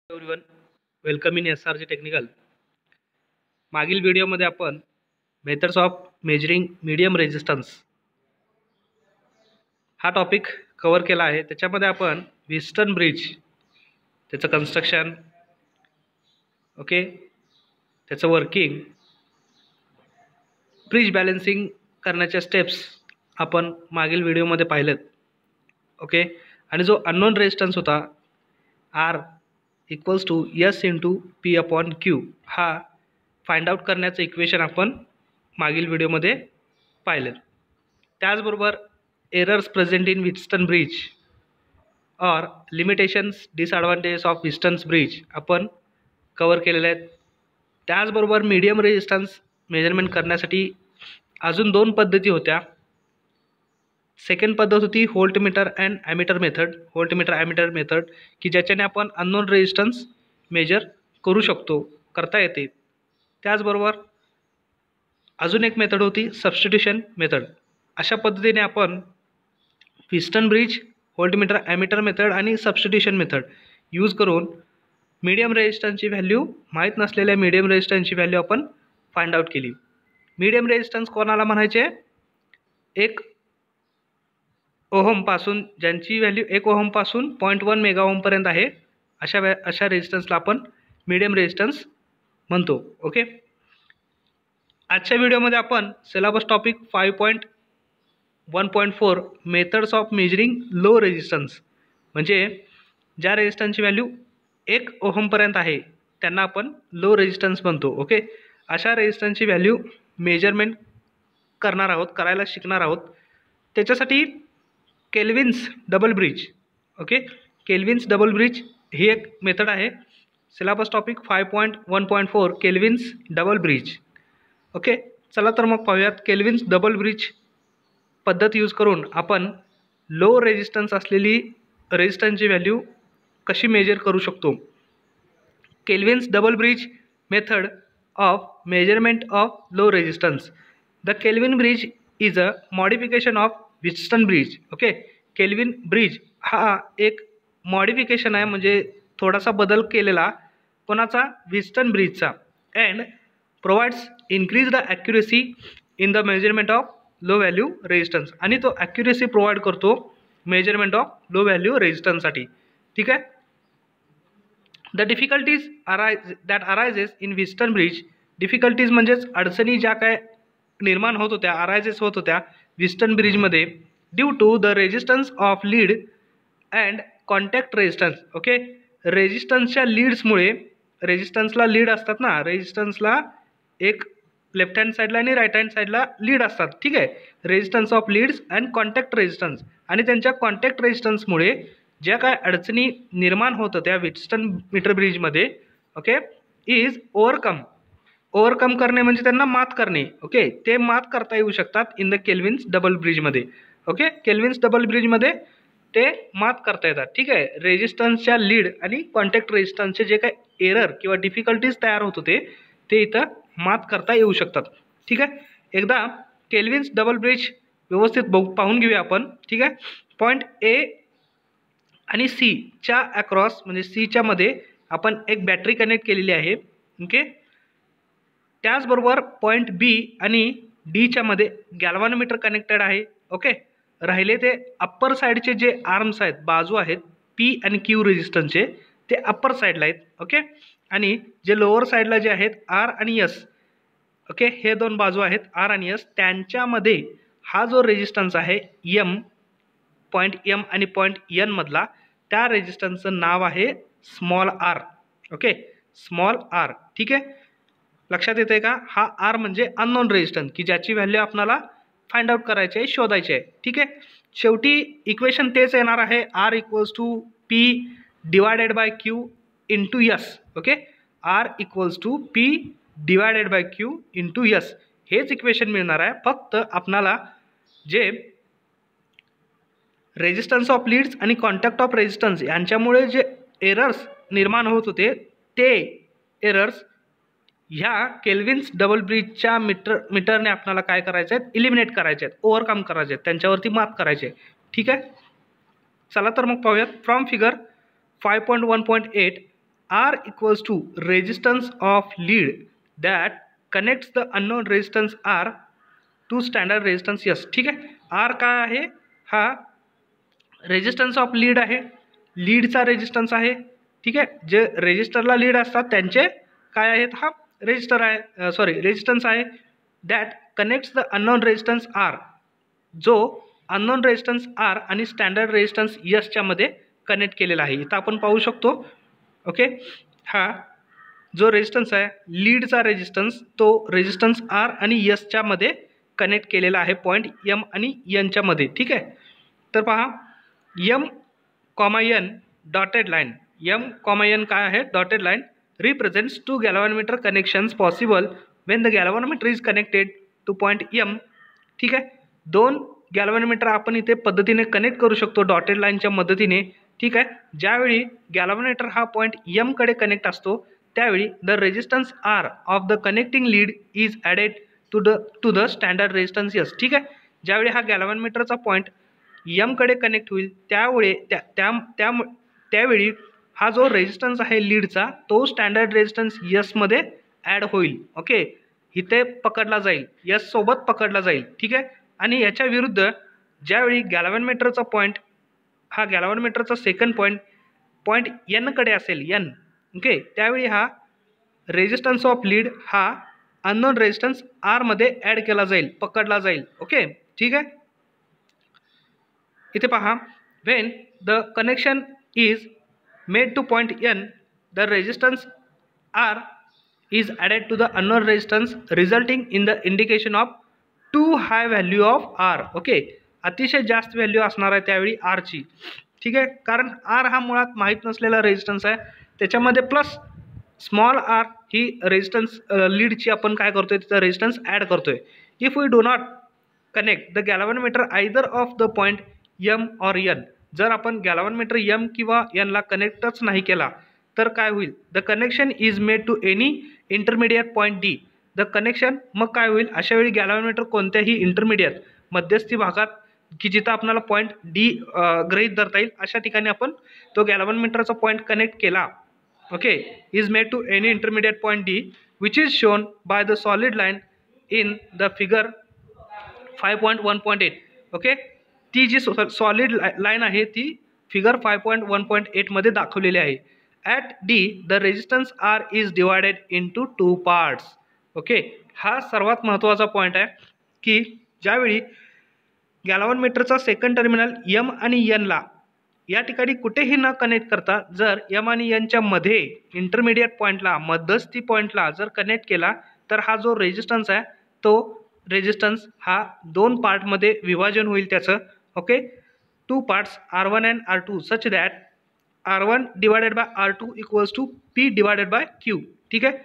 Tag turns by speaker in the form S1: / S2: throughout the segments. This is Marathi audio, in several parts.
S1: Everyone, welcome in SRG technical. मागील व्हिडिओमध्ये आपण methods of measuring medium resistance हा टॉपिक कव्हर केला आहे. त्याच्यामध्ये आपण व्हिस्टन ब्रिज, त्याचं कन्स्ट्रक्शन, त्याचं वर्किंग, ब्रिज बॅलन्सिंग करण्याच्या स्टेप्स आपण मागील व्हिडिओमध्ये पाहिलेत. आणि जो अननोन रेजिस्टन्स होता R equals to S into P/Q हा फाइंड आउट करण्याचं इक्वेशन आपण मागील व्हिडिओमध्ये पाहिलं. त्याचबरोबर errors present in Wheatstone bridge और limitations disadvantages of Wheatstone bridge आपण कव्हर केलेले आहेत. त्याचबरोबर मीडियम रेजिस्टन्स मेजरमेंट करण्यासाठी अजून दोन पद्धती होत्या. सेकंड पद्धत होती voltmeter and ammeter method, voltmeter ammeter method, की ज्याच्याने आपण अननोन रेजिस्टन्स मेजर करू शकतो, करता येते. त्याचबरोबर अजून एक मेथड होती सबस्टिट्यूशन मेथड. अशा पद्धतीने आपण Wheatstone bridge, voltmeter ammeter method आणि सबस्टिट्यूशन मेथड यूज करून मीडियम रेजिस्टन्सची व्हॅल्यू, माहीत नसलेल्या मीडियम रेजिस्टन्सची व्हॅल्यू आपण फाइंड आउट केली. मीडियम रेजिस्टन्स कोणाला म्हणायचे? 1 ओहमपासून, ज्यांची व्हॅल्यू 1 ओहमपासून 0.1 मेगा ओहमपर्यंत आहे, अशा रेजिस्टन्सला आपण मीडियम रेजिस्टन्स म्हणतो. आजच्या व्हिडिओमध्ये आपण syllabus topic 5.1.4 methods of measuring low resistance, म्हणजे ज्या रेजिस्टन्सची व्हॅल्यू 1 ओहमपर्यंत आहे त्यांना आपण लो रेजिस्टन्स म्हणतो. अशा रेजिस्टन्सची व्हॅल्यू मेजरमेंट करायला शिकणार आहोत. त्याच्यासाठी Kelvin's double bridge, Kelvin's double bridge ही एक मेथड आहे. Syllabus topic 5.1.4 Kelvin's double bridge. चला तर मग पाहूयात. केल्विन्स डबल ब्रिज पद्धत यूज करून आपण लो रेजिस्टन्स असलेली रेजिस्टन्सची व्हॅल्यू कशी मेजर करू शकतो. Kelvin's double bridge method of measurement of low resistance. The Kelvin bridge is a modification of Wheatstone bridge. Kelvin bridge हा एक मॉडिफिकेशन आहे, म्हणजे थोडासा बदल केलेला कोणाचा? व्हिस्टन ब्रिजचा. And provides increase the accuracy in the measurement of low value resistance. आणि तो ॲक्युरेसी प्रोव्हाइड करतो मेजरमेंट ऑफ लो व्हॅल्यू रेजिस्टन्ससाठी. ठीक आहे. The difficulties arises in Wheatstone bridge. Difficulties म्हणजेच अडचणी ज्या काय निर्माण होत होत्या, अरायझेस होत होत्या व्हिस्टन ब्रिजमध्ये, due to the resistance of lead and contact resistance. रेजिस्टन्सच्या लीड्समुळे, रेजिस्टन्सला लीड असतात ना, रेजिस्टन्सला एक लेफ्ट हँड साईडला आणि राईट हँड साईडला लीड असतात. ठीक आहे. Resistance of leads and contact resistance, आणि त्यांच्या कॉन्टॅक्ट रेजिस्टन्समुळे ज्या काय अडचणी निर्माण होत होत्या व्हिस्टन मीटर ब्रिजमध्ये, इज ओव्हरकम करणे म्हणजे त्यांना मात करणे. ते मात करता येऊ शकतात in the Kelvin's double ब्रिजमध्ये. Kelvin's double ब्रिजमध्ये ते मात करता येतात. ठीक आहे. रेजिस्टन्सच्या लीड आणि कॉन्टॅक्ट रेजिस्टन्सचे जे काही एरर किंवा डिफिकल्टीज तयार होत होते ते इथं मात करता येऊ शकतात. ठीक आहे. एकदा केल्विन्स डबल ब्रिज व्यवस्थित पाहून घेऊया आपण. ठीक आहे. पॉईंट ए आणि सी च्या अक्रॉस, म्हणजे सीच्या मध्ये आपण एक बॅटरी कनेक्ट केलेली आहे. त्याचबरोबर पॉईंट बी आणि डीच्या मध्ये गॅल्व्हॅनोमीटर कनेक्टेड आहे. राहिले ते अप्पर साईडचे जे आर्म्स आहेत, बाजू आहेत पी आणि क्यू रेजिस्टन्सचे, ते अप्पर साईडला आहेत. आणि जे लोअर साईडला जे आहेत आर आणि एस, हे दोन बाजू आहेत आर आणि एस, त्यांच्यामध्ये हा जो रेजिस्टन्स आहे एम, पॉईंट एम आणि पॉईंट एन मधला, त्या रेजिस्टन्सचं नाव आहे स्मॉल आर. Small R. ठीक आहे. लक्षात येते का? हा आर म्हणजे अननोन रेजिस्टन्स, की ज्याची व्हॅल्यू आपल्याला फाइंड आउट करायची आहे, शोधायची आहे. ठीक आहे. शेवटी इक्वेशन तेच येणार आहे, R equals to P divided by Q into S. R equals to P divided by Q into S, हेच इक्वेशन मिळणार आहे. फक्त आपल्याला जे रेजिस्टन्स ऑफ लीड्स आणि कॉन्टॅक्ट ऑफ रेजिस्टन्स यांच्यामुळे जे एरर्स निर्माण होत होते, ते एरर्स ह्या केल्विन्स डबल ब्रिजच्या मीटरने आपल्याला काय करायचं आहे? इलिमिनेट करायचे आहेत, ओव्हरकम करायचे आहेत, त्यांच्यावरती मात करायचे आहे. ठीक आहे. चला तर मग पाहूयात. From figure 5.1.8 R equals to resistance of lead that connects the unknown resistance R to standard resistance S. ठीक आहे, R काय आहे, हा रेजिस्टन्स ऑफ लीड आहे, लीडचा रेजिस्टन्स आहे. ठीक आहे, जे रेजिस्टरला लीड असतात त्यांचे काय आहेत, हा रेजिस्टर आहे, रेजिस्टन्स आहे. That connects the unknown resistance R, जो अननोन रेजिस्टन्स आर आणि स्टँडर्ड रेजिस्टन्स यसच्या मध्ये कनेक्ट केलेला आहे. इथं आपण पाहू शकतो. ओके, हा जो रेजिस्टन्स आहे लीडचा रेजिस्टन्स, तो रेजिस्टन्स आर आणि यसच्या मध्ये कनेक्ट केलेला आहे पॉईंट एम आणि एनच्या मध्ये. ठीक आहे, तर पहा M comma N dotted line, M comma N काय आहे, dotted line represents 2 galvanometer connections possible when the galvanometer is connected to point M. ठीक आहे, 2 गॅल्व्हॅनोमीटर आपण इथे पद्धतीने कनेक्ट करू शकतो डॉटेड लाईनच्या मदतीने. ठीक आहे, ज्यावेळी गॅल्व्हॅनोमीटर हा पॉईंट एम कडे कनेक्ट असतो त्यावेळी the resistance R of the connecting lead is added to the standard resistance S. ठीक आहे, ज्यावेळी हा गॅल्व्हॅनोमीटरचा पॉईंट एम कडे कनेक्ट होईल त्यावेळी हा जो रेजिस्टन्स आहे लीडचा तो स्टँडर्ड रेजिस्टन्स एस मध्ये ॲड होईल. ओके, इथे पकडला जाईल, एस सोबत पकडला जाईल. ठीक आहे, आणि याच्या विरुद्ध ज्यावेळी गॅल्व्हॅनोमीटरचा पॉईंट, हा गॅल्व्हॅनोमीटरचा सेकंड पॉईंट एन कडे असेल, एन. ओके, त्यावेळी हा रेजिस्टन्स ऑफ लीड हा अननोन रेजिस्टन्स आर मध्ये ॲड केला जाईल, पकडला जाईल. ओके, ठीक आहे, इथे पहा when the connection is made to point N the resistance R is added to the unknown resistance resulting in the indication of to high value of R. Okay, अतिशय जास्त व्हॅल्यू असणार आहे त्यावेळी आरची. ठीक आहे, कारण आर हा मुळात माहीत नसलेला रेजिस्टन्स आहे, त्याच्यामध्ये प्लस स्मॉल आर ही रेजिस्टन्स लीडची आपण काय करतोय, तिथं रेजिस्टन्स ॲड करतोय. If we do not connect the galvanometer either of the point M or N, जर आपण गॅल्व्हॅनोमीटर एम किंवा एनला कनेक्टच नाही केला तर काय होईल, the connection is made to any intermediate point D. The connection मग काय होईल, अशा वेळी गॅल्व्हॅनोमीटर कोणत्याही इंटरमिडिएट मध्यस्थी भागात की जिथं आपल्याला पॉईंट डी गृहीत धरता येईल अशा ठिकाणी आपण तो गॅल्व्हॅनोमीटरचा पॉईंट कनेक्ट केला. Okay, is made to any intermediate point D which is shown by the solid line in the figure 5.1.8. Okay, ती जी सॉलिड लाईन आहे ती फिगर 5.1.8 मध्ये दाखवलेली आहे. At D the resistance R is divided into 2 parts. Okay, हा सर्वात महत्त्वाचा पॉईंट आहे की ज्यावेळी गॅल्व्हॅनोमीटरचा सेकंड टर्मिनल एम आणि एनला या ठिकाणी कुठेही न कनेक्ट करता जर एम आणि एनच्या मध्ये इंटरमिडिएट पॉईंटला, मध्यस्थी पॉईंटला जर कनेक्ट केला तर हा जो रेजिस्टन्स आहे तो रेजिस्टन्स हा 2 पार्टमध्ये विभाजन होईल त्याचं. Okay, 2 parts R1 and R2 such that R1 divided by R2 equals to P divided by Q. ठीक आहे,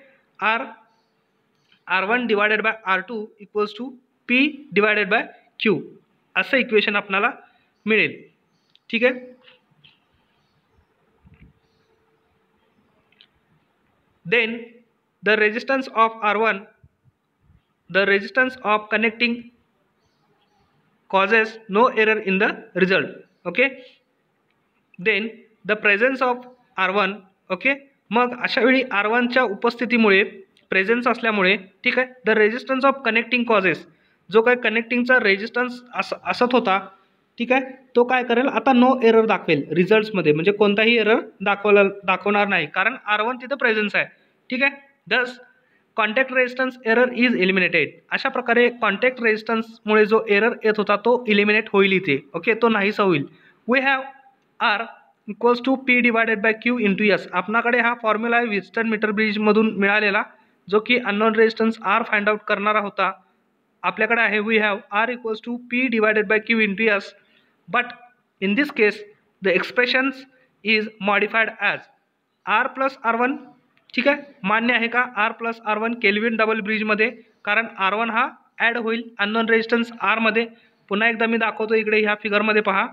S1: R1 divided by R2 equals to P divided by Q असं इक्वेशन आपल्याला मिळेल. ठीक आहे, then the resistance of R1, the resistance of connecting causes no error in the result. Okay, then the presence of R1. Okay, मग अशा वेळी R1 च्या उपस्थितीमुळे, प्रेझेन्स असल्यामुळे, ठीक आहे, the resistance of connecting causes, जो काय कनेक्टिंगचा रेजिस्टन्स असत होता, ठीक आहे, तो काय करेल आता नो एरर दाखवेल रिझल्ट्समध्ये, म्हणजे कोणताही एरर दाखवणार नाही कारण R1 तिथं प्रेझेन्स आहे. ठीक आहे, दस contact resistance error is eliminated. अशा प्रकारे कॉन्टॅक्ट रेजिस्टन्समुळे जो एरर येत होता तो इलिमिनेट होईल इथे. ओके, तो नाहीसा होईल. We have R equals to P divided by Q into S. आपणाकडे हा फॉर्म्युला आहे व्हिस्टन मीटर ब्रिजमधून मिळालेला, जो की unknown resistance R find out करणारा होता. आपल्याकडे आहे we have R equals to P divided by Q into S, but in this case the expressions is modified as R plus R1. ठीक आहे, मान्य आहे का R plus R1 Kelvin double ब्रिजमध्ये, कारण R1 हा ॲड होईल अननोन रेजिस्टन्स आरमध्ये. पुन्हा एकदा मी दाखवतो इकडे ह्या फिगरमध्ये पहा.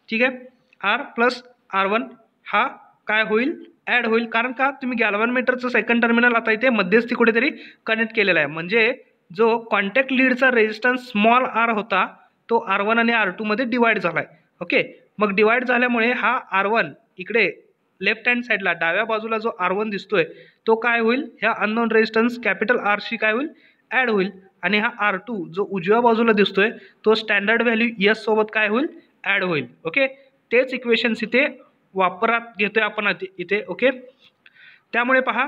S1: ठीक आहे, R प्लस R1 हा काय होईल, ॲड होईल. कारण का, तुम्ही गॅल्व्हॅनोमीटरचं सेकंड टर्मिनल आता इथे मध्यस्थी कुठेतरी कनेक्ट केलेला आहे, म्हणजे जो कॉन्टॅक्ट लीडचा रेजिस्टन्स स्मॉल आर होता तो R1 आणि R2 मध्ये डिवाइड झाला आहे. ओके, मग डिवाइड झाल्यामुळे हा R1 इकडे लेफ्ट हँड साईडला डाव्या बाजूला जो R1 दिसतोय तो काय होईल, ह्या अननोन रेजिस्टन्स कॅपिटल R शी काय होईल, ॲड होईल. आणि हा R2 जो उजव्या बाजूला दिसतोय तो स्टँडर्ड व्हॅल्यू S सोबत काय होईल, ॲड होईल. ओके, तेच इक्वेशन्स इथे वापरात घेतोय आपण इथे. ओके, त्यामुळे पहा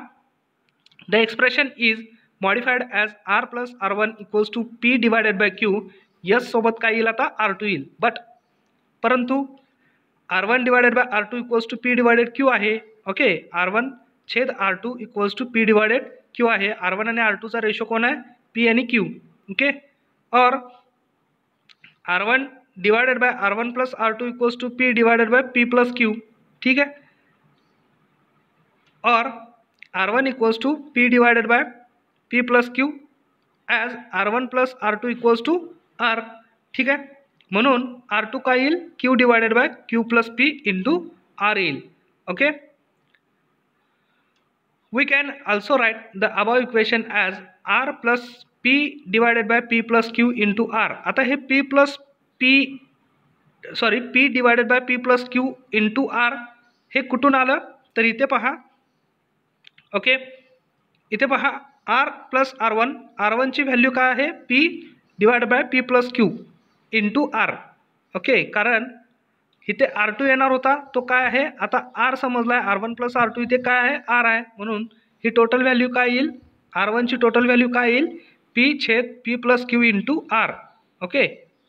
S1: the expression is modified as R plus R1 equals to P divided by Q. S सोबत काय येईल आता, R2 येईल. परंतु R1 divided by R2 equals to P divided Q आहे. ओके, R1 छेद R2 equals to P divided Q आहे. R1 आणि R2 चा रेशो कोण आहे, P आणि Q. ओके, और R1 divided by R1 plus R2 equals to P divided by P plus Q. ठीक है, और R1 equals to P divided by P plus Q as R1 plus R2 equals to R. ठीक आहे, म्हणून R2 काय येईल, Q divided by Q plus P into R येईल. Okay, we can also write the above equation as R plus P divided by P plus Q into R. आता हे P divided by P plus Q into R हे कुठून आलं, तर इथे पहा. ओके, इथे पहा R प्लस R1 ची व्हॅल्यू काय आहे, P divided by P plus Q into R. Okay, कारण इथे R2 येणार होता तो काय आहे, आता R समजलाय. R1 प्लस R2 इथे काय आहे, R आहे. म्हणून ही टोटल व्हॅल्यू काय येईल, R1 ची टोटल व्हॅल्यू काय येईल, P छेद P plus Q into R. Okay,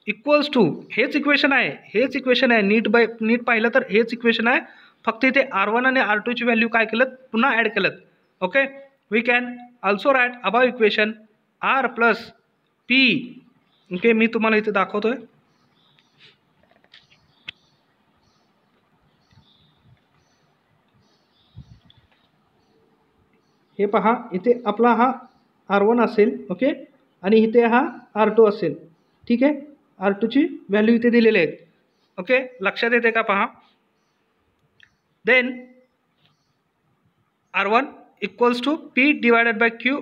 S1: equals to हेच इक्वेशन आहे. नीट पाहिलं तर हेच इक्वेशन आहे, फक्त इथे R1 आणि R2 ची व्हॅल्यू काय केलं, पुन्हा ॲड केलं. Okay, we can also write above equation R plus P. Okay, मी तुम्हाला इथे दाखवतोय. हे पहा, इथे आपला हा R1 असेल. ओके, आणि इथे हा R2 असेल. ठीक आहे, R2 ची व्हॅल्यू इथे दिलेली आहेत. ओके, लक्षात येते का, पहा. Then R1 equals to P divided by Q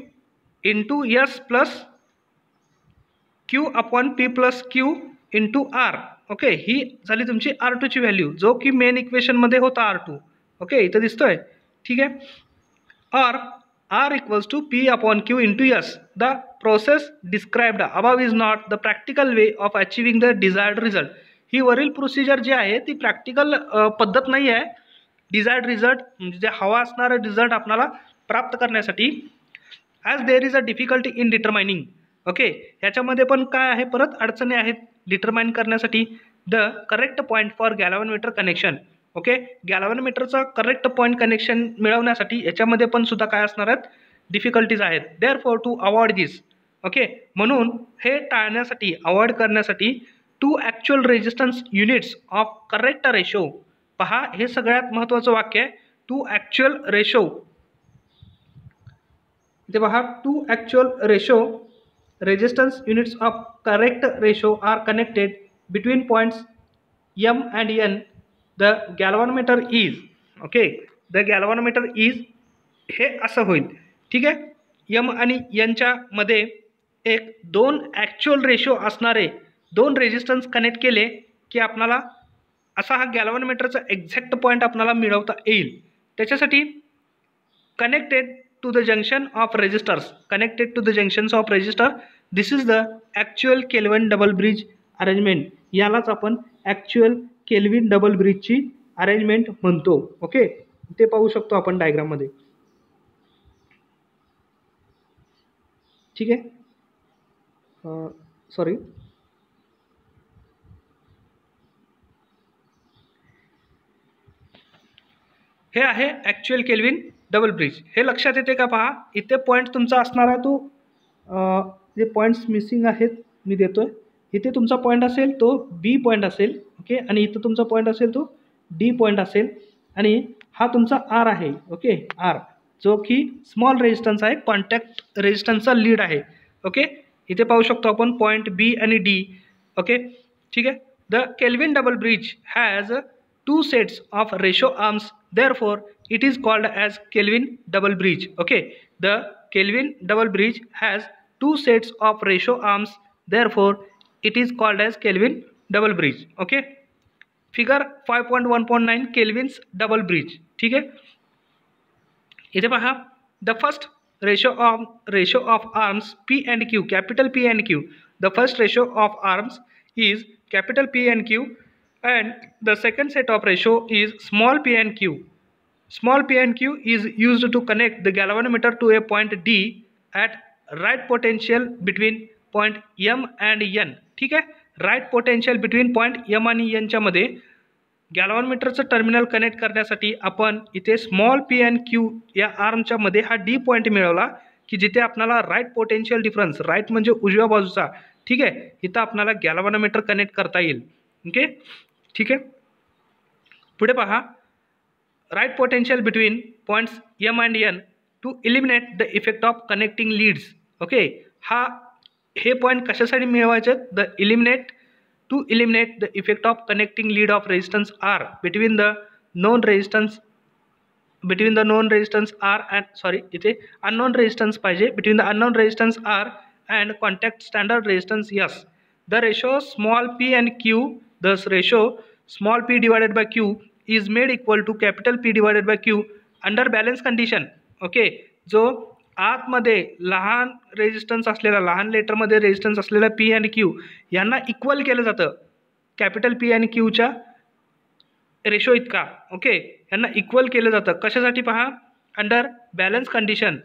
S1: into S plus Q upon P plus Q into R. Okay, ही झाली तुमची R2 ची व्हॅल्यू, जो की मेन इक्वेशनमध्ये होता R2. ओके, इथं दिसतोय. ठीक आहे, और R equals to P upon Q into S. The process described above is not the practical way of achieving the desired result. ही वरील प्रोसिजर जी आहे ती प्रॅक्टिकल पद्धत नाही आहे डिझायर्ड रिझल्ट म्हणजे जे हवा असणारा रिझल्ट आपल्याला प्राप्त करण्यासाठी. As there is a difficulty in determining. Okay, याच्यामध्ये पण काय आहे, परत अडचणी आहेत डिटरमाइन करण्यासाठी. The correct point for galvanometer connection. Okay, गॅल्व्हनोमीटरचा करेक्ट पॉईंट कनेक्शन मिळवण्यासाठी याच्यामध्ये पण सुद्धा काय असणार आहेत, डिफिकल्टीज आहेत. Therefore to avoid this. Okay, म्हणून हे टाळण्यासाठी, अवॉइड करण्यासाठी 2 actual resistance units of correct ratio. पहा, हे सगळ्यात महत्त्वाचं वाक्य आहे, 2 ॲक्च्युअल रेशो. इथे पहा, 2 actual ratio resistance units of correct ratio are connected between points M and N. The galvanometer is. Okay, the galvanometer is हे असं होईल. ठीक आहे, M आणि Nच्या मध्ये एक 2 ॲक्च्युअल रेशो असणारे 2 रेजिस्टन्स कनेक्ट केले की आपल्याला असा हा गॅल्व्हनोमीटरचा एक्झॅक्ट पॉईंट आपल्याला मिळवता येईल. त्याच्यासाठी connected to the junction of resistors. Connected to the junctions of resistor. This is the actual Kelvin double bridge arrangement. यालाच आपण ॲक्च्युअल केल्विन डबल ब्रिजची अरेंजमेंट म्हणतो. ओके, ते पाहू शकतो आपण डायग्राममध्ये. ठीक आहे, सॉरी, हे आहे ॲक्च्युअल केल्विन डबल ब्रिज. हे लक्षात येते का, पहा इथे पॉईंट तुमचा असणार आहे तो जे पॉईंट्स मिसिंग आहेत मी देतोय. इथे तुमचा पॉईंट असेल तो B पॉईंट असेल. ओके, आणि इथं तुमचा पॉईंट असेल तो D पॉईंट असेल. आणि हा तुमचा R आहे. ओके, R जो की स्मॉल रेजिस्टन्स आहे, कॉन्टॅक्ट रेजिस्टन्सचा लीड आहे. ओके, इथे पाहू शकतो आपण पॉईंट B आणि D. ओके, ठीक आहे. The kelvin double bridge has 2 sets of ratio arms. Therefore it is called as kelvin double bridge. Okay, the kelvin double bridge has 2 sets of ratio arms. Therefore it is called as Kelvin double bridge. Okay, figure 5.1.9 Kelvin's double bridge. ठीक आहे. इथे पहा, the first ratio of arms P and Q, capital P and Q. The first ratio of arms is capital P and Q, and the second set of ratio is small p and q. Small p and q is used to connect the galvanometer to a point D at right potential between point M and N. ठीक आहे, right potential between point M आणि N च्या मध्ये गॅल्व्हनोमीटरचं टर्मिनल कनेक्ट करण्यासाठी आपण इथे स्मॉल पी अँड क्यू या आर्मच्या मध्ये हा डी पॉईंट मिळवला की जिथे आपल्याला राईट पोटेन्शियल डिफरन्स, राईट म्हणजे उजव्या बाजूचा, ठीक आहे, इथं आपल्याला गॅल्व्हनोमीटर कनेक्ट करता येईल. ओके, ठीक आहे. पुढे पहा, right potential between points M and N to eliminate the effect of connecting leads. Okay, हे पॉईंट कशासाठी मिळवायचे? to eliminate the effect of connecting lead of resistance R between the known resistance R and unknown resistance पाहिजे, between the unknown resistance R and contact standard resistance S. The ratio small p and q, thus ratio small p divided by q is made equal to capital P divided by q under balance condition. Okay, जो आतमध्ये लहान रेजिस्टन्स असलेला, लहान लेटरमध्ये रेजिस्टन्स असलेला पी अँड क्यू यांना इक्वल केलं जातं कॅपिटल पी अँड क्यूच्या रेशो इतका. ओके, यांना इक्वल केलं जातं कशासाठी? पहा, under balance condition.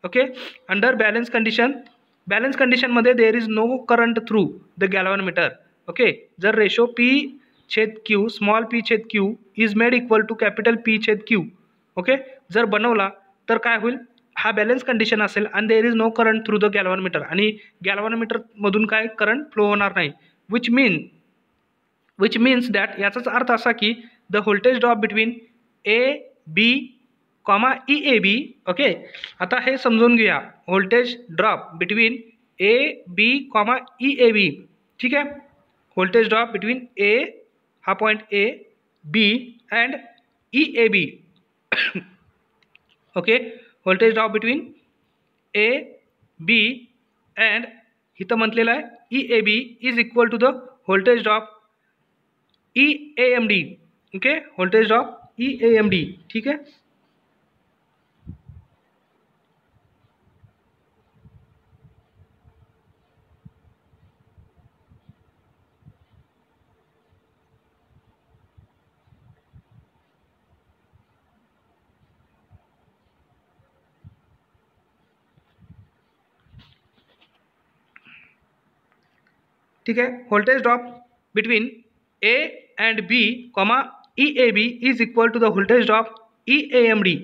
S1: Okay, under balance कंडिशनमध्ये there is no current through the galvanometer. Okay, जर रेशो पी छेद क्यू, स्मॉल पी छेद Q is made equal to capital P छेद क्यू. ओके, जर बनवला तर काय होईल? हा बॅलन्स कंडिशन असेल आणि there is no current through the galvanometer, आणि गॅल्व्हनोमीटरमधून काय करंट फ्लो होणार नाही. विच मीन्स दॅट, याचाच अर्थ असा की the voltage drop between A B comma E A B. Okay, आता हे समजून घेऊया, voltage drop between A B comma E A B. ठीक आहे, व्होल्टेज ड्रॉप बिटवीन ए, हा point A, B and E A B. Okay, voltage drop between A B and इथं म्हटलेलं आहे E A B is equal to the voltage drop E A M D. Okay, voltage drop E A M D. ठीक आहे, ठीक आहे. Voltage drop between A and B comma E A B is equal to the voltage drop E A M D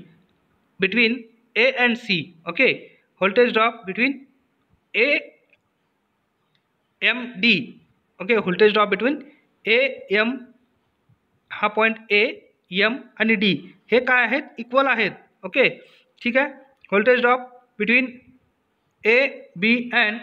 S1: between A and C. Okay, voltage drop between A M D. Okay, voltage drop between A M, हा पॉईंट ए, एम आणि डी हे काय आहेत? इक्वल आहेत. ओके, ठीक आहे. Voltage drop between A B and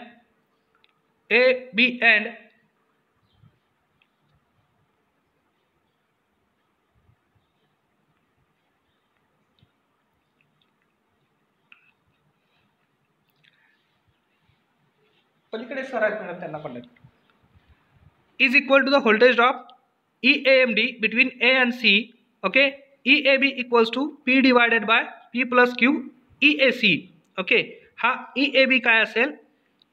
S1: पलीकडे सर आहेत त्यांना पण is equal to the voltage drop E A M D between A and C. Okay, E A B equals to P divided by P plus Q E A C. Okay, हा ई ए बी काय असेल?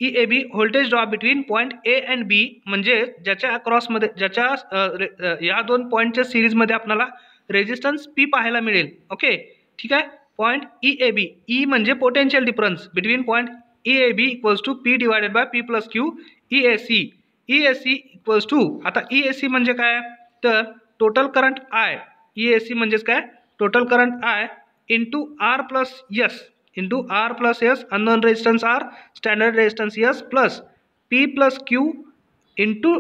S1: E A B voltage drop between point A and B, म्हणजे ज्याच्या अक्रॉसमध्ये, ज्याच्या या दोन पॉईंटच्या सिरीजमध्ये आपल्याला रेजिस्टन्स पी पाहायला मिळेल. ओके, ठीक आहे. Point E A B, E म्हणजे potential difference between point E A B equals to P divided by P plus Q E A C. E A C equals to, आता ई ए सी म्हणजे काय? तर total current I. E A C म्हणजेच काय? Total current I into R plus S, into R plus S, unknown resistance R, standard resistance S, plus P plus Q into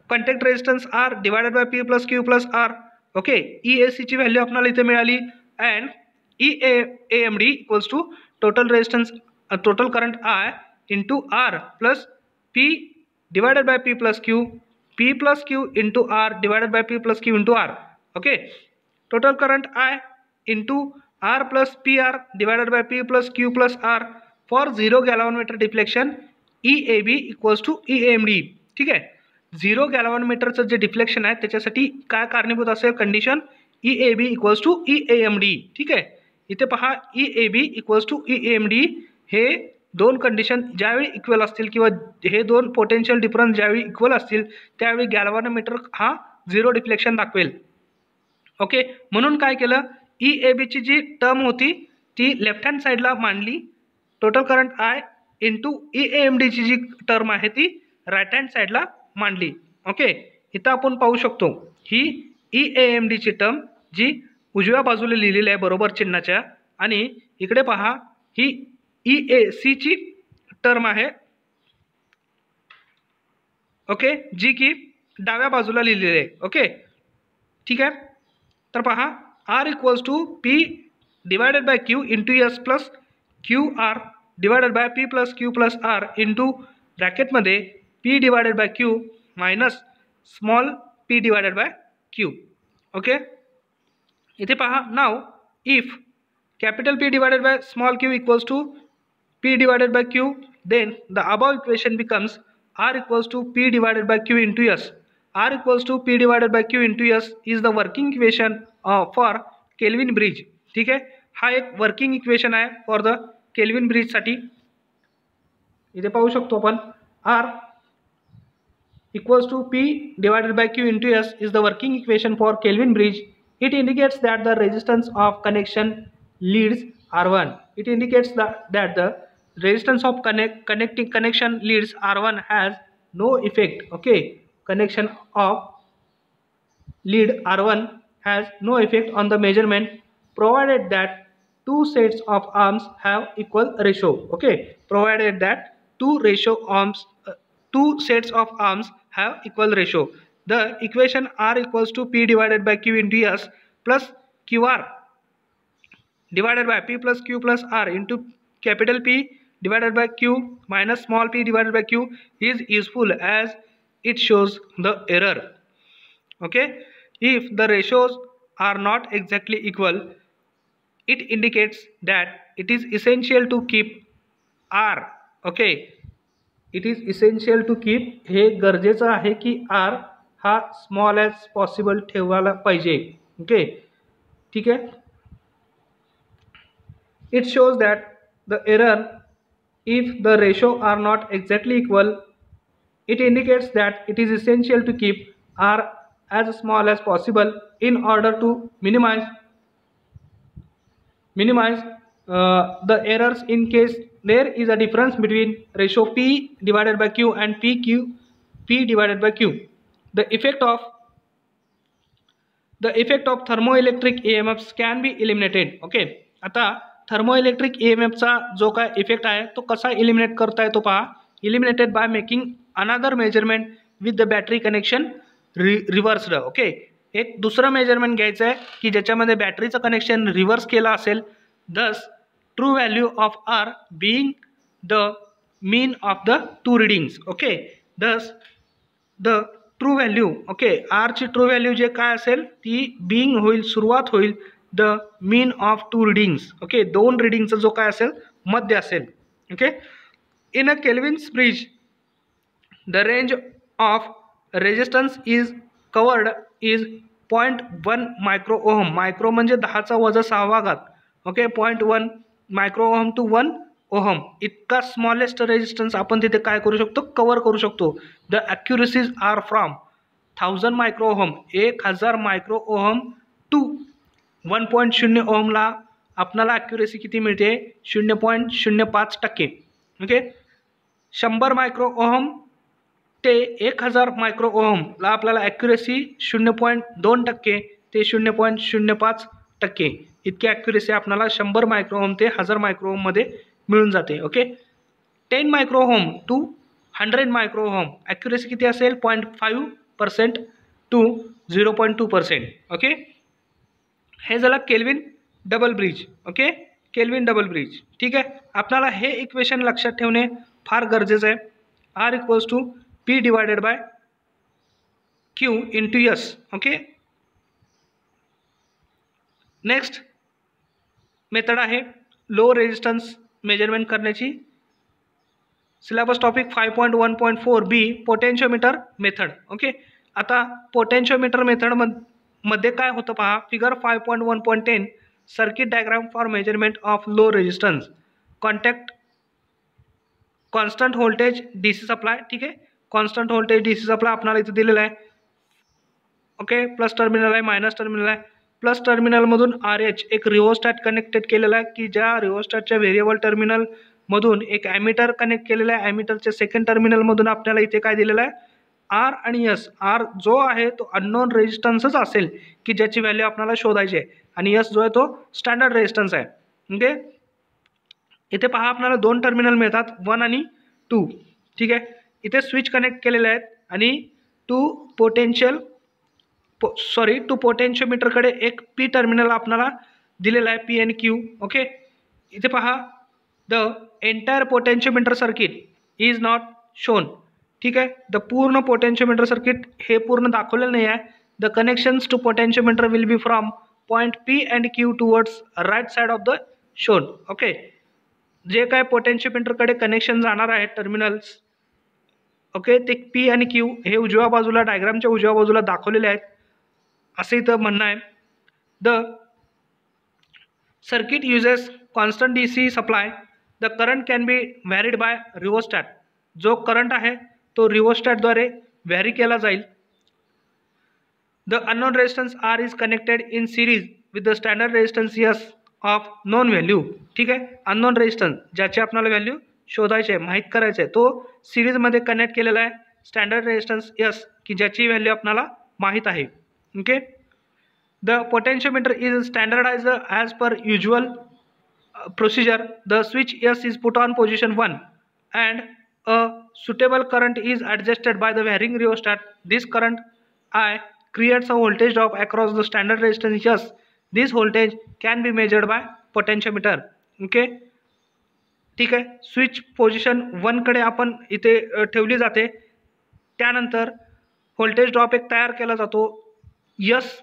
S1: contact resistance R divided by P plus Q plus R. Okay, E A सीची व्हॅल्यू आपल्याला इथे मिळाली. And E A M D equals to total resistance, total current I into R plus P divided by p plus q into r divided by p plus q into r. Okay, total current I into r plus pr divided by p plus q plus r for 0 galvanometer deflection EAB equals to EAMD. ठीक आहे, 0 गॅल्व्हनोमीटरचं जे डिफ्लेक्शन आहे त्याच्यासाठी काय कारणीभूत असेल? Condition EAB equals to EAMD. ठीक आहे, इथे पहा EAB इक्वल्स टू EAMD हे दोन कंडिशन ज्यावेळी इक्वल असतील किंवा हे दोन पोटेन्शियल डिफरन्स ज्यावेळी इक्वल असतील त्यावेळी गॅल्व्हॅनोमीटर हा झिरो डिफ्लेक्शन दाखवेल. ओके, म्हणून काय केलं, EAB ची जी टर्म होती ती लेफ्ट हँड साईडला मांडली, total current I into EAMD ची जी टर्म आहे ती राईट हँड साईडला मांडली. ओके, इथं आपण पाहू शकतो ही EAMD ची टर्म जी उजव्या बाजूला लिहिलेली आहे बरोबर चिन्हाच्या, आणि इकडे पहा ही EAC ची टर्म आहे. ओके, जी की डाव्या बाजूला लिहिलेली आहे. ओके, ठीक आहे, तर पहा R equals to P divided by Q into S plus QR divided by P plus Q plus R into ब्रॅकेटमध्ये P divided by Q minus small p divided by Q. Okay, इथे पहा नाव if capital P divided by small q equals to P divided by Q, then the above equation becomes R equals to P divided by Q into S. R equals to P divided by Q into S is the working equation for Kelvin bridge. ठीक आहे, हा एक वर्किंग इक्वेशन आहे फॉर द केल्विन ब्रिज साठी. इथे पाहू शकतो आपण R equals to P divided by Q into S is the working equation for Kelvin bridge. It indicates that the resistance of connection leads R1. It indicates that the resistance of connection leads R1 has no effect. Okay, connection of lead R1 has no effect on the measurement provided that two sets of arms have equal ratio. Okay, provided that two sets of arms have equal ratio. The equation R equals to P divided by Q into S plus QR divided by P plus Q plus R into capital P divided by Q minus small p divided by Q is useful as it shows the error. Okay, if the ratios are not exactly equal, it indicates that it is essential to keep R. Okay, it is essential to keep, हे गरजेचं आहे की R हा स्मॉल एज पॉसिबल ठेवायला पाहिजे. ओके, ठीक आहे. It shows that the error if the ratio are not exactly equal. It indicates that it is essential to keep R as small as possible in order to minimize the errors in case there is a difference between ratio P divided by Q and P divided by Q. The effect of thermoelectric EMFs can be eliminated. Okay, आता थर्मोइलेक्ट्रिक EMF चा जो काय इफेक्ट आहे तो कसा इलिमिनेट करता येतो पहा. Eliminated by making another measurement with the battery connection रिव्हर्स्ड. Okay, एक दुसरं मेजरमेंट घ्यायचं आहे की ज्याच्यामध्ये बॅटरीचं कनेक्शन रिव्हर्स केलं असेल. Thus true value of R being the mean of the two readings. Okay, thus the true value, okay, R ची ट्रू व्हॅल्यू जे काय असेल ती बीइंग होईल, सुरुवात होईल the mean of two readings. Okay, दोन रिडिंगचा जो काय असेल मध्य असेल. Okay, in a Kelvin's bridge the range of resistance is covered is 0.1 micro ohm. Micro म्हणजे 10⁻⁶. Okay, 0.1 micro ohm to 1 ohm इतका स्मॉलेस्ट रेजिस्टन्स आपण तिथे काय करू शकतो, कव्हर करू शकतो. The accuracies are from 1000 micro ohm 1000 micro ohm to 1.0 ओहमला आपल्याला ॲक्युरेसी किती मिळते, 0.05%. ओके, 100 मायक्रो ओहम ते 1000 मायक्रो ओहमला आपल्याला ॲक्युरेसी 0.2% ते 0.05% इतकी ॲक्युरेसी आपल्याला 100 मायक्रो ओहम ते 1000 मायक्रो ओहममध्ये मिळून जाते. Okay, 10 micro ohm to 100 micro ohm accuracy किती असेल, 0.5% टू 0.2%. ओके, हे झालं Kelvin double bridge. Okay, Kelvin double bridge. ठीक आहे, आपल्याला हे इक्वेशन लक्षात ठेवणे फार गरजेचं आहे. R equals to P divided by Q into S. Okay, next method आहे लो रेजिस्टन्स मेजरमेंट करण्याची. Syllabus topic 5.1.4B potentiometer method. Okay, आता पोटेन्शियोमीटर मध्ये काय होतं पहा, figure 5.1.10 circuit diagram for measurement of low resistance contact constant voltage DC supply. ठीक आहे, कॉन्स्टंट व्होल्टेज डीसी सप्लाय आपल्याला इथे दिलेला आहे. ओके, प्लस टर्मिनल आहे, मायनस टर्मिनल आहे. प्लस टर्मिनलमधून RH एक रिओस्टॅट कनेक्टेड केलेला आहे की ज्या रिओस्टॅटच्या व्हेरिएबल टर्मिनलमधून एक ॲमीटर कनेक्ट केलेला आहे. ॲमीटरच्या सेकंड टर्मिनलमधून आपल्याला इथे काय दिलेलं आहे, R आणि S. R जो आहे तो अननोन रेजिस्टन्सच असेल की ज्याची व्हॅल्यू आपल्याला शोधायची आहे, आणि S जो आहे तो स्टँडर्ड रेजिस्टन्स आहे. म्हणजे इथे पहा आपल्याला दोन टर्मिनल मिळतात, 1 आणि 2. ठीक आहे, इथे स्विच कनेक्ट केलेले आहेत आणि टू पोटेन्शियोमीटरकडे एक P टर्मिनल आपल्याला दिलेला आहे, P आणि Q. ओके, इथे पहा the entire potentiometer circuit is not shown. ठीक आहे, द पूर्ण पोटेन्शियोमीटर सर्किट हे पूर्ण दाखवलेलं नाही आहे. The connections to potentiometer will be from point P and Q towards right side of the shown. Okay, जे काय पोटेन्शियोमीटरकडे कनेक्शन जाणार आहे टर्मिनल्स, ओके, ते P आणि Q हे उजव्या बाजूला डायग्रामच्या उजव्या बाजूला दाखवलेले आहेत असे इथं म्हणणं आहे. The circuit uses constant DC सप्लाय. The current can be varied by rheostat. जो करंट आहे तो रिओस्टॅटद्वारे व्हॅरी केला जाईल. The unknown resistance R is connected in series with the standard resistance S of known value. ठीक आहे, अननोन रेजिस्टन्स ज्याची आपल्याला व्हॅल्यू शोधायची आहे, माहीत करायचं आहे, तो सिरीजमध्ये कनेक्ट केलेला आहे स्टँडर्ड रेजिस्टन्स S की ज्याची व्हॅल्यू आपल्याला माहीत आहे. Okay, the potentiometer is standardised as per usual procedure. The switch S is put on position 1 and a suitable current is adjusted by the varying rheostat. This current I creates a voltage drop across the standard resistance S. This voltage can be measured by potentiometer. Okay, ठीक आहे, स्विच पोझिशन 1 कडे आपण इथे ठेवली जाते. त्यानंतर व्होल्टेज ड्रॉप एक तयार केला जातो, S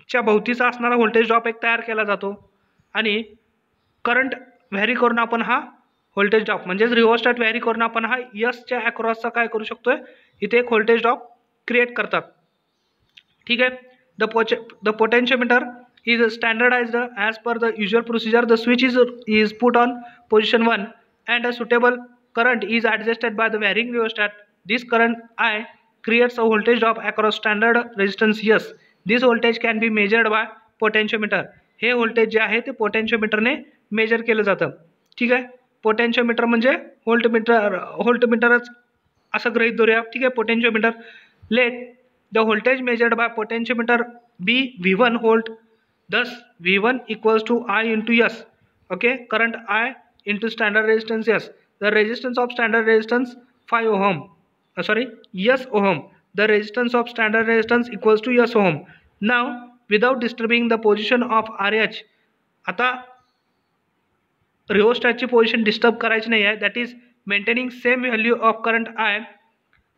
S1: च्या भोवतीचा असणारा व्होल्टेज ड्रॉप एक तयार केला जातो आणि करंट व्हॅरी करून आपण हा व्होल्टेज ड्रॉप म्हणजेच रिओस्टॅट व्हॅरी करून आपण हा Sच्या अक्रॉसचा काय करू शकतोय, इथे एक व्होल्टेज ड्रॉप क्रिएट करतात. ठीक आहे, the potentiometer is standardised as per the usual procedure. The switch is put on position 1 and a suitable current is adjusted by the varying rheostat. This current I creates a voltage drop across standard resistance S. This voltage can be measured by potentiometer. हे व्होल्टेज जे आहे ते पोटेन्शियोमीटरने मेजर केलं जातं. ठीक आहे, पोटेन्शियोमीटर म्हणजे व्होल्टमीटरच असं गृहीत धरूया. ठीक आहे, potentiometer. Let the voltage measured by potentiometer be V1 volt. Thus V1 equals to I into S. Okay, current I into standard resistance S. The resistance of standard resistance 5 ohm, S ohm. The resistance of standard resistance equals to S ohm. Now without disturbing the position of RH. आता रिओस्टॅटची पोझिशन डिस्टर्ब करायची नाही आहे, that is maintaining same value of current I.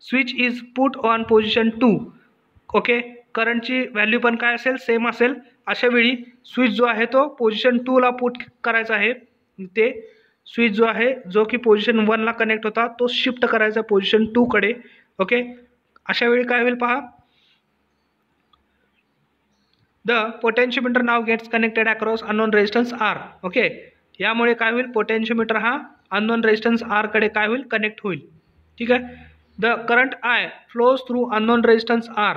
S1: Switch is put on position 2. Okay, करंटची व्हॅल्यू पण काय असेल, सेम असेल. अशा वेळी स्विच जो आहे तो पोझिशन 2 ला पुट करायचा आहे. ते स्विच जो आहे जो की पोझिशन 1 ला कनेक्ट होता तो शिफ्ट करायचा पोझिशन 2 कडे. ओके, अशा वेळी काय होईल पहा, the potentiometer now gets connected across unknown resistance R. Okay, यामुळे काय होईल, पोटेन्शियोमीटर हा अननोन रेजिस्टन्स R कडे काय होईल, कनेक्ट होईल. ठीक आहे, the current I flows through unknown resistance R.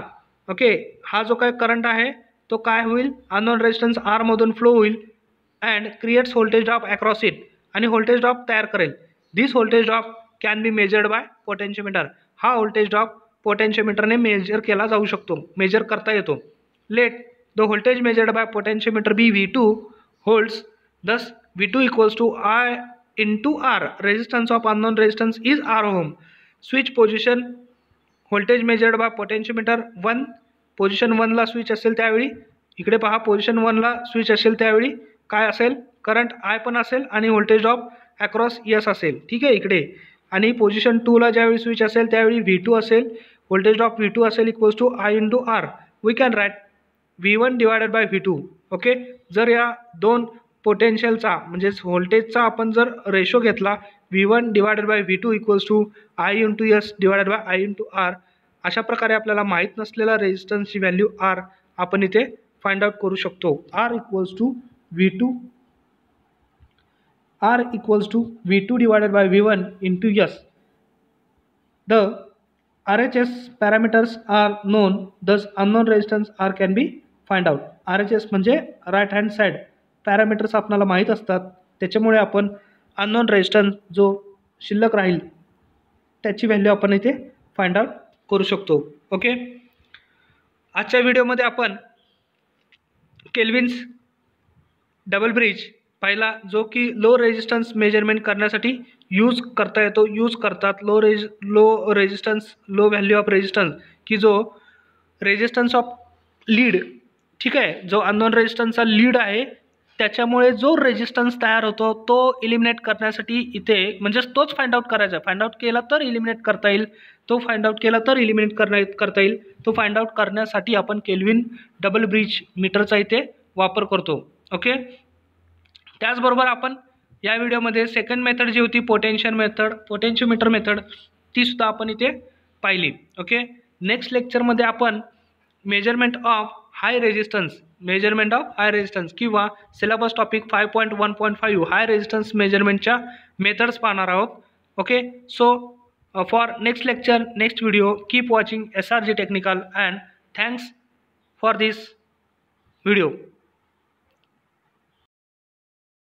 S1: Okay, हा जो काय करंट आहे तो काय होईल, अननोन रेजिस्टन्स R मधून फ्लो होईल and creates voltage drop across it, आणि व्होल्टेज ड्रॉप तयार करेल. This voltage drop can be measured by potentiometer. हा व्होल्टेज ड्रॉप पोटेन्शियोमीटरने मेजर केला जाऊ शकतो, मेजर करता येतो. Let the voltage measured by potentiometer be V2 holds. Thus V2 equals to I into R. Resistance of unknown resistance is R ohm. Switch position voltage measured by potentiometer 1. Position 1 ला स्विच असेल त्यावेळी, इकडे पहा पोझिशन 1 ला स्विच असेल त्यावेळी काय असेल, करंट I पण असेल आणि व्होल्टेज ड्रॉप अक्रॉस S असेल. ठीक आहे, इकडे. आणि पोझिशन 2 ला ज्यावेळी स्विच असेल त्यावेळी V2 असेल, व्होल्टेज ड्रॉप V2 असेल equals to I into R. We can write V1 divided by V2. Okay, जर या दोन पोटेन्शियलचा म्हणजेच व्होल्टेजचा आपण जर रेशो घेतला V1 divided by V2 equals to I into S divided by I into R, अशा प्रकारे आपल्याला माहीत नसलेला रेजिस्टन्सची व्हॅल्यू R आपण इथे फाइंड आउट करू शकतो. R equals to V2 divided by V1 into S. The RHS parameters are known, thus unknown resistance R can be find out. RHS म्हणजे राईट हँड साइड पॅरामीटर्स आपल्याला माहीत असतात, त्याच्यामुळे आपण अननोन रेजिस्टन्स जो शिल्लक राहील त्याची व्हॅल्यू आपण इथे फाइंड आउट करू शकतो. ओके, आजच्या व्हिडिओमध्ये आपण केल्विन्स डबल ब्रिज पहिला, जो की लो रेजिस्टन्स मेजरमेंट करण्यासाठी यूज करता येतो, यूज करतात. Low resistance, low value of resistance, की जो रेजिस्टन्स ऑफ लीड, ठीक आहे, जो अननोन रेजिस्टन्सचा लीड आहे त्याच्यामुळे जो रेजिस्टन्स तयार होतो तो इलिमिनेट करण्यासाठी इथे म्हणजेच तोच फाइंड आउट करायचा. फाइंड आउट केला तर इलिमिनेट करता येईल, तो फाइंड आउट केला तर इलिमिनेट करता येईल. तो फाइंड आउट करण्यासाठी आपण केल्विन डबल ब्रिज मीटरचा इथे वापर करतो. ओके, त्याचबरोबर आपण या व्हिडिओमध्ये सेकंड मेथड जी होती पोटेन्शियोमीटर मेथड, ती सुद्धा आपण इथे पाहिली. ओके, नेक्स्ट लेक्चरमध्ये आपण मेजरमेंट ऑफ हाय रेजिस्टन्स किंवा सिलेबस टॉपिक 5.1.5 हाय रेजिस्टन्स मेजरमेंटच्या मेथड्स पाहणार आहोत. Okay, so for next lecture, next video, keep watching SRG technical and thanks for this video.